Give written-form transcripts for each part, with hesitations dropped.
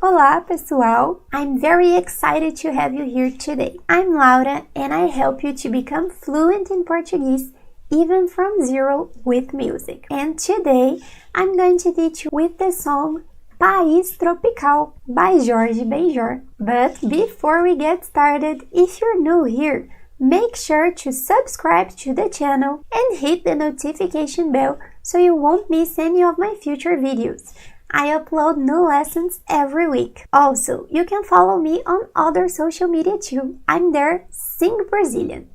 Olá, pessoal! I'm very excited to have you here today. I'm Laura and I help you to become fluent in Portuguese even from zero with music. And today I'm going to teach you with the song País Tropical by Jorge Benjor. But before we get started, if you're new here, make sure to subscribe to the channel and hit the notification bell so you won't miss any of my future videos. I upload new lessons every week. Also, you can follow me on other social media too. I'm there, Sing Brazilian.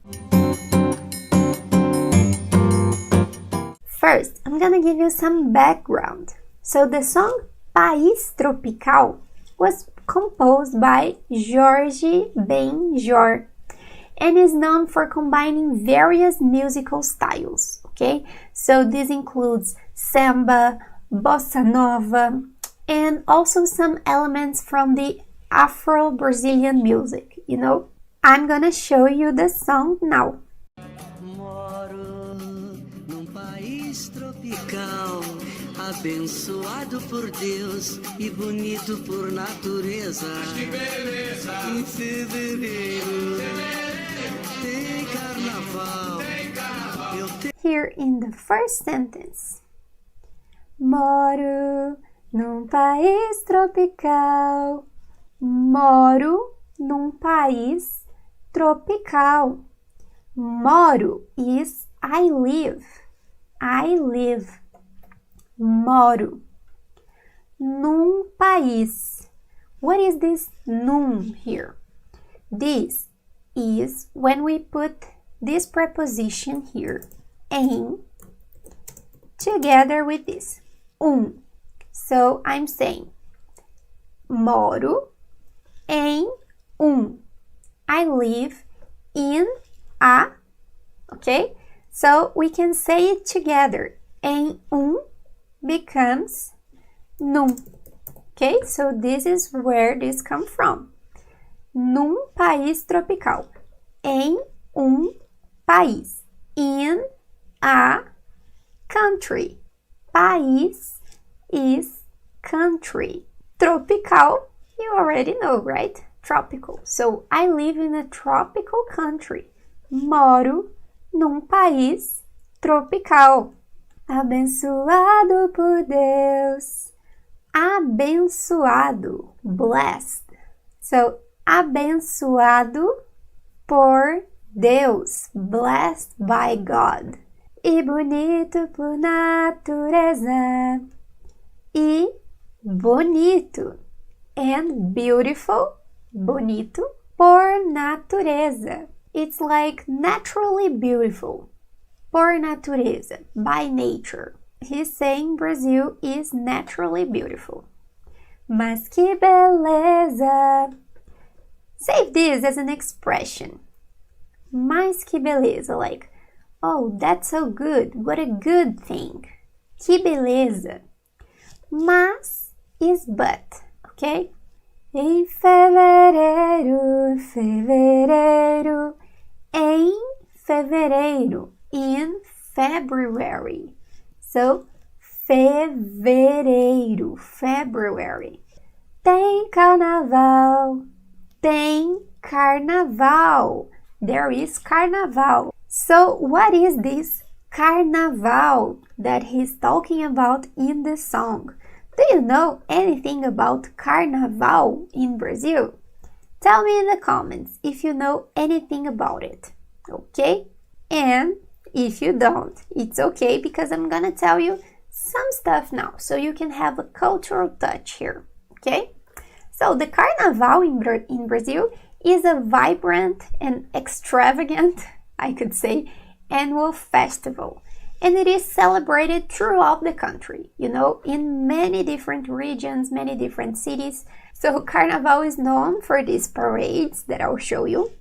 First, I'm gonna give you some background. So the song País Tropical was composed by Jorge Benjor and is known for combining various musical styles, okay? So this includes samba, bossa nova, and also some elements from the Afro-Brazilian music, you know? I'm gonna show you the song now. Moro num país tropical, abençoado por Deus e bonito por natureza. Que beleza! Em fevereiro tem carnaval. Here in the first sentence. Moro num país tropical. Moro num país tropical. Moro is I live. I live. Moro. Num país. What is this num here? This is when we put this preposition here, em, together with this, So I'm saying, moro em I live in a, okay? So we can say it together. Em becomes num, okay? So this is where this comes from. Num país tropical. Em país. In a country. País is country. Tropical, you already know, right? Tropical. So I live in a tropical country. Moro num país tropical. Abençoado por Deus. Abençoado. Blessed. So, abençoado por Deus. Blessed by God. E bonito por natureza. E bonito. And beautiful, bonito, por natureza. It's like naturally beautiful. Por natureza, by nature. He's saying Brazil is naturally beautiful. Mas que beleza! Save this as an expression. Mas que beleza, like, oh, that's so good, what a good thing. Que beleza. Mas is but, okay? Em fevereiro, fevereiro, em fevereiro. In February. So, fevereiro, February. Tem carnaval. Tem carnaval. There is carnaval. So, what is this carnaval that he's talking about in the song? Do you know anything about carnaval in Brazil? Tell me in the comments if you know anything about it. Okay? And if you don't, it's okay because I'm gonna tell you some stuff now so you can have a cultural touch here, okay? So the Carnaval in Brazil is a vibrant and extravagant, I could say, annual festival. And it is celebrated throughout the country, you know, in many different regions, many different cities. So Carnaval is known for these parades that I'll show you.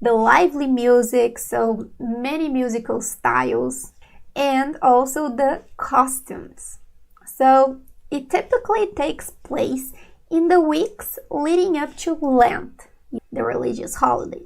The lively music, so many musical styles, and also the costumes. So it typically takes place in the weeks leading up to Lent, the religious holiday.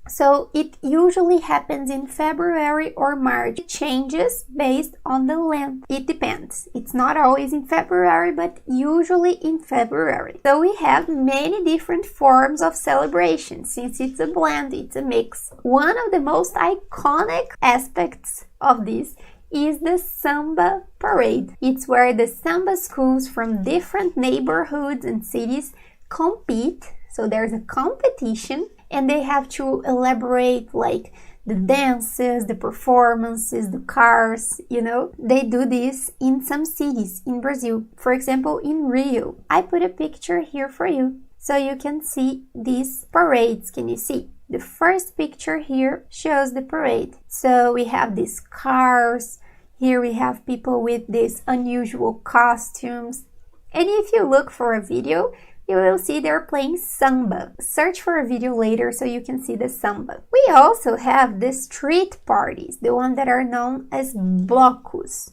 So it usually happens in February or March. It changes based on the length. It depends. It's not always in February, but usually in February. So we have many different forms of celebration. Since it's a blend, it's a mix. One of the most iconic aspects of this is the samba parade. It's where the samba schools from different neighborhoods and cities compete. So there's a competition, and they have to elaborate like the dances, the performances, the cars, They do this in some cities in Brazil. For example, in Rio. I put a picture here for you so you can see these parades. Can you see? The first picture here shows the parade. So we have these cars. Here we have people with these unusual costumes. And if you look for a video, you will see they're playing samba. Search for a video later so you can see the samba. We also have the street parties, the ones that are known as blocos.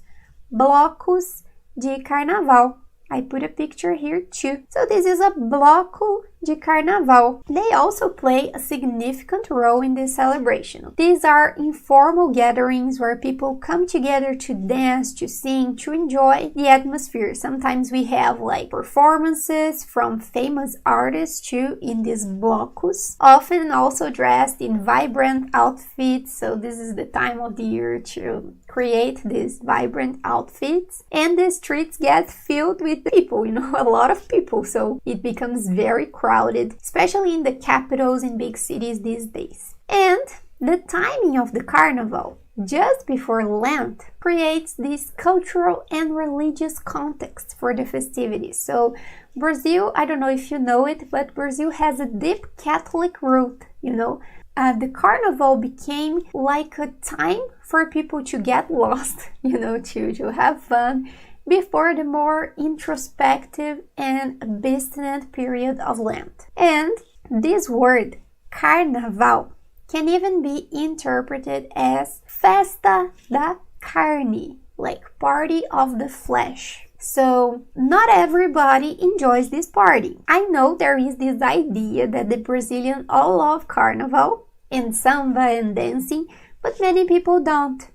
Blocos de Carnaval. I put a picture here too. So this is a bloco de Carnaval. They also play a significant role in this celebration. These are informal gatherings where people come together to dance, to sing, to enjoy the atmosphere. Sometimes we have like performances from famous artists too in these blocos, often also dressed in vibrant outfits. So this is the time of the year to create these vibrant outfits, and the streets get filled with people, a lot of people. So it becomes very crowded, especially in the capitals and big cities these days. And the timing of the carnival, just before Lent, creates this cultural and religious context for the festivities. So Brazil, I don't know if you know it, but Brazil has a deep Catholic root, The carnival became like a time for people to get lost, to have fun before the more introspective and abstinent period of Lent. And this word, carnaval, can even be interpreted as festa da carne, like party of the flesh. So not everybody enjoys this party. I know there is this idea that the Brazilians all love carnival and samba and dancing, but many people don't,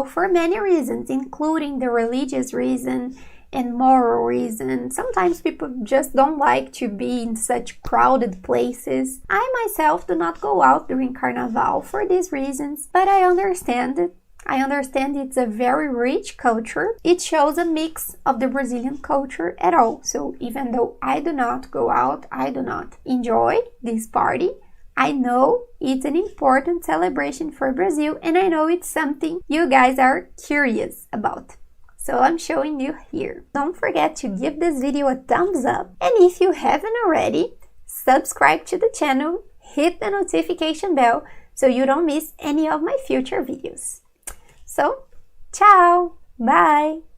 for many reasons, including the religious reason and moral reason. Sometimes people just don't like to be in such crowded places. I myself do not go out during Carnaval for these reasons, but I understand it. I understand it's a very rich culture. It shows a mix of the Brazilian culture at all. So even though I do not go out, I do not enjoy this party, I know it's an important celebration for Brazil, and I know it's something you guys are curious about. So I'm showing you here. Don't forget to give this video a thumbs up, and if you haven't already, subscribe to the channel, hit the notification bell so you don't miss any of my future videos. So, ciao! Bye!